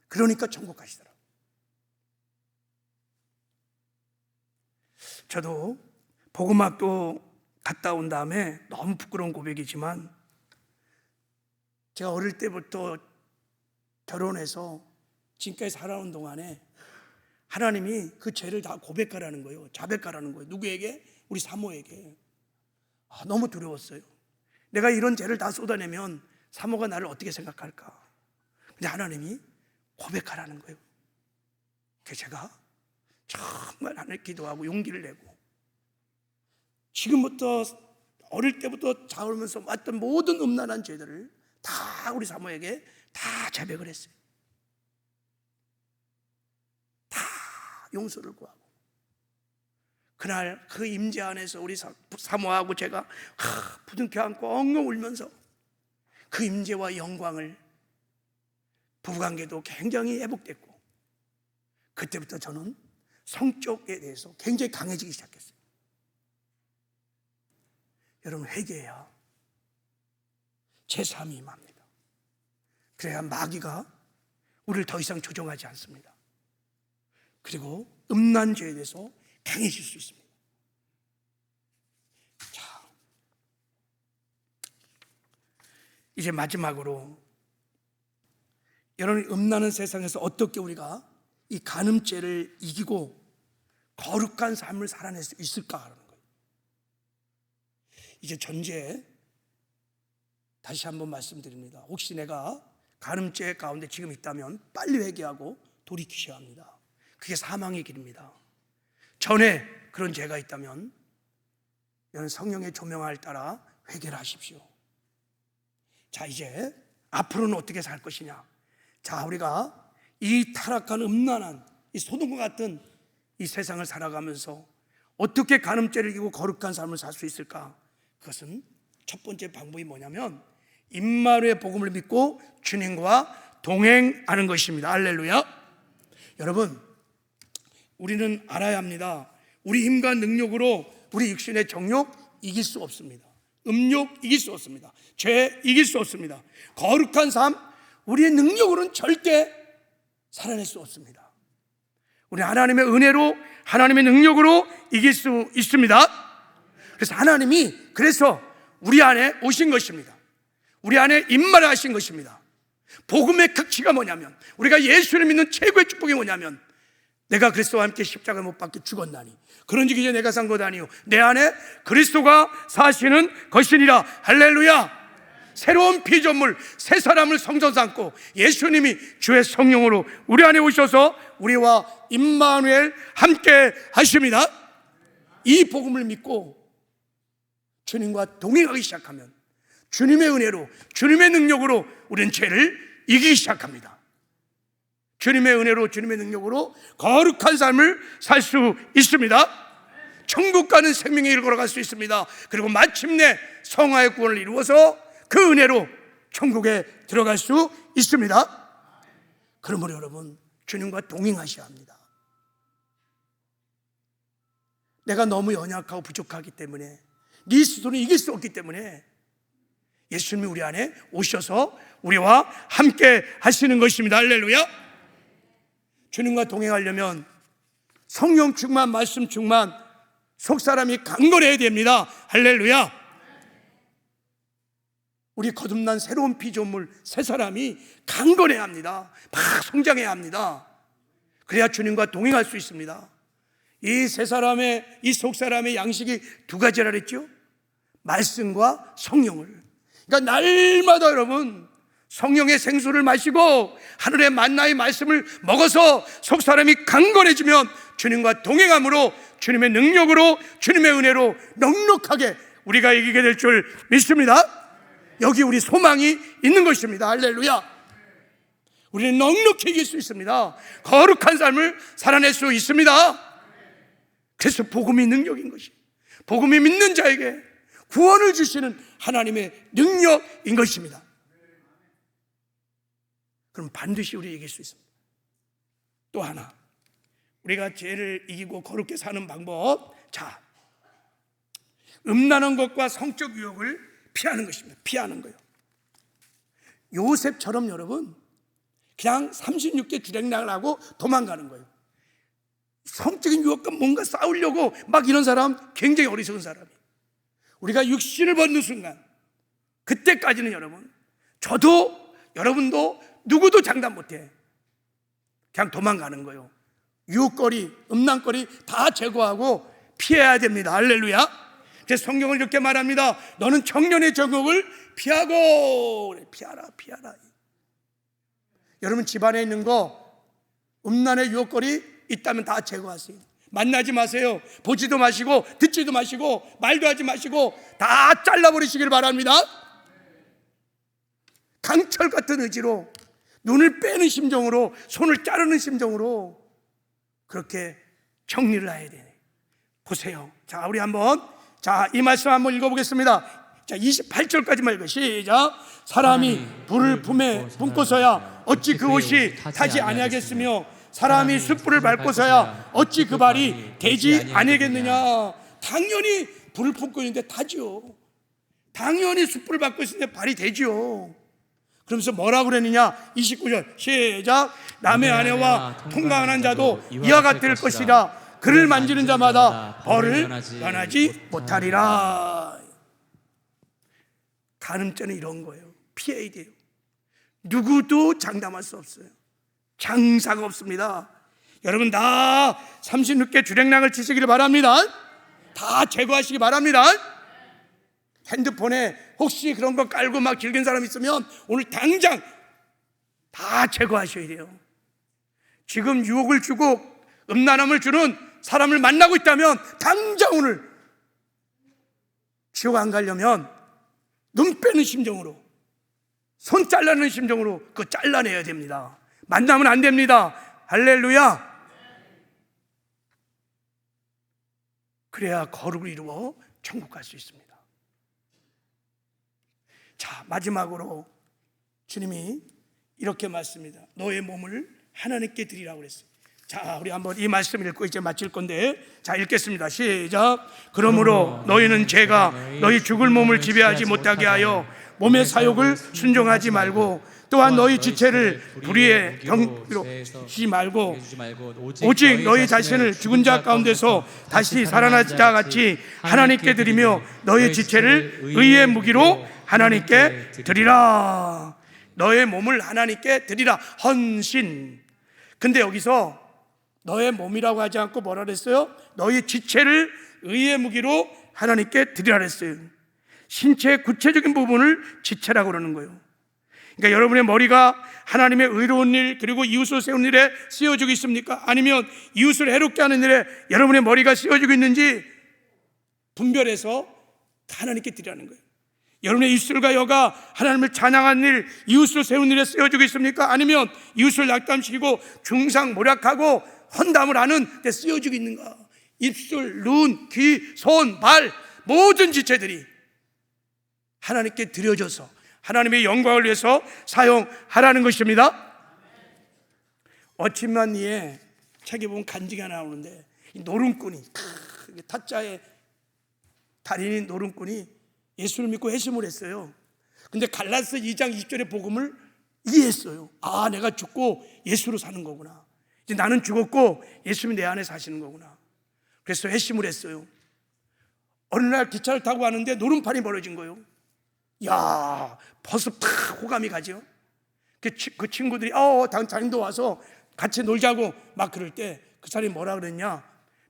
그러니까 천국 가시더라고요. 저도 복음학도 갔다 온 다음에 너무 부끄러운 고백이지만, 제가 어릴 때부터 결혼해서 지금까지 살아온 동안에 하나님이 그 죄를 다 고백하라는 거예요. 자백하라는 거예요. 누구에게? 우리 사모에게. 너무 두려웠어요. 내가 이런 죄를 다 쏟아내면 사모가 나를 어떻게 생각할까? 근데 하나님이 고백하라는 거예요. 그래서 제가 정말 하나님 기도하고 용기를 내고, 지금부터 어릴 때부터 자라면서 왔던 모든 음란한 죄들을 다 우리 사모에게 다 자백을 했어요. 다 용서를 구하고, 그날 그 임재 안에서 우리 사모하고 제가 부둥켜 안고 엉엉 울면서 그 임재와 영광을, 부부관계도 굉장히 회복됐고, 그때부터 저는 성적에 대해서 굉장히 강해지기 시작했어요. 여러분, 회개해야 제3이 임합니다. 그래야 마귀가 우리를 더 이상 조종하지 않습니다. 그리고 음란 죄에 대해서 강해질 수 있습니다. 자, 이제 마지막으로 여러분, 음란한 세상에서 어떻게 우리가 이 간음죄를 이기고 거룩한 삶을 살아낼 수 있을까 하는 거예요. 이제 전제 다시 한번 말씀드립니다. 혹시 내가 간음죄 가운데 지금 있다면 빨리 회개하고 돌이키셔야 합니다. 그게 사망의 길입니다. 전에 그런 죄가 있다면 여러분, 성령의 조명을 따라 회개를 하십시오. 자, 이제 앞으로는 어떻게 살 것이냐. 자, 우리가 이 타락한 음란한 이 소돔과 같은 이 세상을 살아가면서 어떻게 간음죄를 이기고 거룩한 삶을 살 수 있을까? 그것은 첫 번째 방법이 뭐냐면 임마누엘 복음을 믿고 주님과 동행하는 것입니다. 할렐루야. 여러분, 우리는 알아야 합니다. 우리 힘과 능력으로 우리 육신의 정욕 이길 수 없습니다. 음욕 이길 수 없습니다. 죄 이길 수 없습니다. 거룩한 삶 우리의 능력으로는 절대 살아낼 수 없습니다. 우리 하나님의 은혜로, 하나님의 능력으로 이길 수 있습니다. 그래서 하나님이 우리 안에 오신 것입니다. 우리 안에 임마하신 것입니다. 복음의 극치가 뭐냐면, 우리가 예수를 믿는 최고의 축복이 뭐냐면, 내가 그리스도와 함께 십자가에 못 박혀 죽었나니 그런즉 이제 내가 산 것 아니요 내 안에 그리스도가 사시는 것이니라. 할렐루야. 새로운 피조물, 새 사람을 성전 삼고 예수님이 주의 성령으로 우리 안에 오셔서 우리와 임마누엘 함께 하십니다. 이 복음을 믿고 주님과 동행하기 시작하면 주님의 은혜로, 주님의 능력으로 우리는 죄를 이기기 시작합니다. 주님의 은혜로, 주님의 능력으로 거룩한 삶을 살 수 있습니다. 천국 가는 생명의 길을 걸어갈 수 있습니다. 그리고 마침내 성화의 구원을 이루어서 그 은혜로 천국에 들어갈 수 있습니다. 그러므로 여러분, 주님과 동행하셔야 합니다. 내가 너무 연약하고 부족하기 때문에, 네 스스로는 이길 수 없기 때문에 예수님이 우리 안에 오셔서 우리와 함께 하시는 것입니다. 할렐루야. 주님과 동행하려면 성령 충만, 말씀 충만, 속사람이 강건해야 됩니다. 할렐루야. 우리 거듭난 새로운 피조물, 새 사람이 강건해야 합니다. 막 성장해야 합니다. 그래야 주님과 동행할 수 있습니다. 이 새 사람의, 이 속사람의 양식이 두 가지라 그랬죠. 말씀과 성령을. 그러니까 날마다 여러분 성령의 생수를 마시고 하늘의 만나의 말씀을 먹어서 속사람이 강건해지면 주님과 동행함으로, 주님의 능력으로, 주님의 은혜로 넉넉하게 우리가 이기게 될 줄 믿습니다. 여기 우리 소망이 있는 것입니다. 할렐루야. 우리는 넉넉히 이길 수 있습니다. 거룩한 삶을 살아낼 수 있습니다. 그래서 복음이 능력인 것이, 복음이 믿는 자에게 구원을 주시는 하나님의 능력인 것입니다. 그럼 반드시 우리 이길 수 있습니다. 또 하나, 우리가 죄를 이기고 거룩게 사는 방법, 자, 음란한 것과 성적 유혹을 피하는 것입니다. 피하는 거예요. 요셉처럼 여러분 그냥 36개 주랭랑을 하고 도망가는 거예요. 성적인 유혹과 뭔가 싸우려고 막 이런 사람 굉장히 어리석은 사람이에요. 우리가 육신을 벗는 순간, 그때까지는 여러분, 저도 여러분도 누구도 장담 못해. 그냥 도망가는 거예요. 유혹거리, 음란거리 다 제거하고 피해야 됩니다. 할렐루야. 그래서 성경을 이렇게 말합니다. 너는 청년의 정욕을 피하고, 피하라, 피하라. 여러분 집안에 있는 거, 음란의 유혹거리 있다면 다 제거하세요. 만나지 마세요. 보지도 마시고 듣지도 마시고 말도 하지 마시고 다 잘라버리시길 바랍니다. 강철 같은 의지로, 눈을 빼는 심정으로, 손을 자르는 심정으로 그렇게 정리를 해야 되네. 보세요. 자, 우리 한번, 자, 이 말씀 한번 읽어보겠습니다. 자, 28절까지만 읽어. 시작. 사람이 불을 품에 품고서야 어찌 그 옷이 타지 아니하겠으며 사람이 숯불을 밟고서야 어찌 그 발이 되지 아니하겠느냐. 당연히 불을 품고 있는데 타죠. 당연히 숯불을 받고 있을 때 발이 되지요. 그러면서 뭐라고 그랬느냐? 29절 시작. 남의 아내와 통관한 자도 이와 같을 것이라. 그를 만지는 자마다 벌을 면하지 못하리라. 간음죄는 이런 거예요. 피해야 돼요. 누구도 장담할 수 없어요. 장사가 없습니다. 여러분 다 36개 주랭랑을 치시기를 바랍니다. 다 제거하시기 바랍니다. 핸드폰에 혹시 그런 거 깔고 막 길긴 사람 있으면 오늘 당장 다 제거하셔야 돼요. 지금 유혹을 주고 음란함을 주는 사람을 만나고 있다면 당장 오늘 지옥 안 가려면 눈 빼는 심정으로, 손 잘라내는 심정으로 그거 잘라내야 됩니다. 만나면 안 됩니다. 할렐루야. 그래야 거룩을 이루어 천국 갈 수 있습니다. 자, 마지막으로 주님이 이렇게 말씀합니다. 너의 몸을 하나님께 드리라고 그랬어요. 자, 우리 한번 이 말씀 읽고 이제 마칠 건데, 자, 읽겠습니다. 시작. 그러므로 너희는 죄가 너희 죽을 몸을 지배하지 못하게 하여 몸의 사욕을 순종하지 말고, 또한 너희 지체를 불의의 경비로 쓰지 말고, 오직 너희 자신을 죽은 자 가운데서 다시 살아난 자 같이 하나님께 드리며 너희 지체를 의의 무기로 하나님께 드리라. 너의 몸을 하나님께 드리라. 헌신. 근데 여기서 너의 몸이라고 하지 않고 뭐라 그랬어요? 너희 지체를 의의 무기로 하나님께 드리라 그랬어요. 신체의 구체적인 부분을 지체라고 그러는 거예요. 그러니까 여러분의 머리가 하나님의 의로운 일 그리고 이웃을 세우는 일에 쓰여지고 있습니까? 아니면 이웃을 해롭게 하는 일에 여러분의 머리가 쓰여지고 있는지 분별해서 하나님께 드리라는 거예요. 여러분의 입술과 혀가 하나님을 찬양하는 일, 이웃을 세우는 일에 쓰여지고 있습니까? 아니면 이웃을 낙담시키고 중상모략하고 헌담을 하는 데 쓰여지고 있는가? 입술, 눈, 귀, 손, 발 모든 지체들이 하나님께 드려져서 하나님의 영광을 위해서 사용하라는 것입니다. 어침만리에 책에 보면 간증이 하나 나오는데, 이 노름꾼이, 타짜의 달인인 노름꾼이 예수를 믿고 회심을 했어요. 근데 갈라디아서 2장 20절의 복음을 이해했어요. 아, 내가 죽고 예수로 사는 거구나. 이제 나는 죽었고 예수님이 내 안에 사시는 거구나. 그래서 회심을 했어요. 어느 날 기차를 타고 가는데 노름판이 벌어진 거예요. 야, 벌써 탁 호감이 가죠. 그 친구들이 자기도 와서 같이 놀자고 막 그럴 때 그 사람이 뭐라 그랬냐?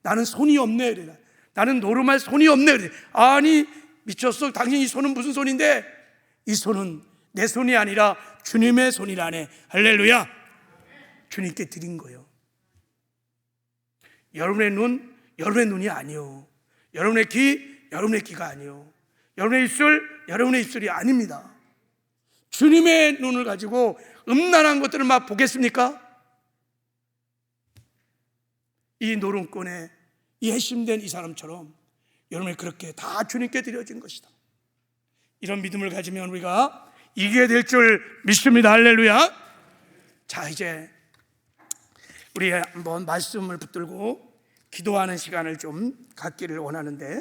나는 손이 없네. 그래. 나는 노름할 손이 없네. 그래. 아니, 미쳤어. 당신 이 손은 무슨 손인데? 이 손은 내 손이 아니라 주님의 손이라네. 할렐루야. 주님께 드린 거예요. 여러분의 눈, 여러분의 눈이 아니요. 여러분의 귀, 여러분의 귀가 아니요. 여러분의 입술, 여러분의 입술이 아닙니다. 주님의 눈을 가지고 음란한 것들을 막 보겠습니까? 이 노름꾼의 이 핵심된 이 사람처럼 여러분이 그렇게 다 주님께 드려진 것이다. 이런 믿음을 가지면 우리가 이기게 될 줄 믿습니다. 할렐루야. 자, 이제 우리 한번 말씀을 붙들고 기도하는 시간을 좀 갖기를 원하는데,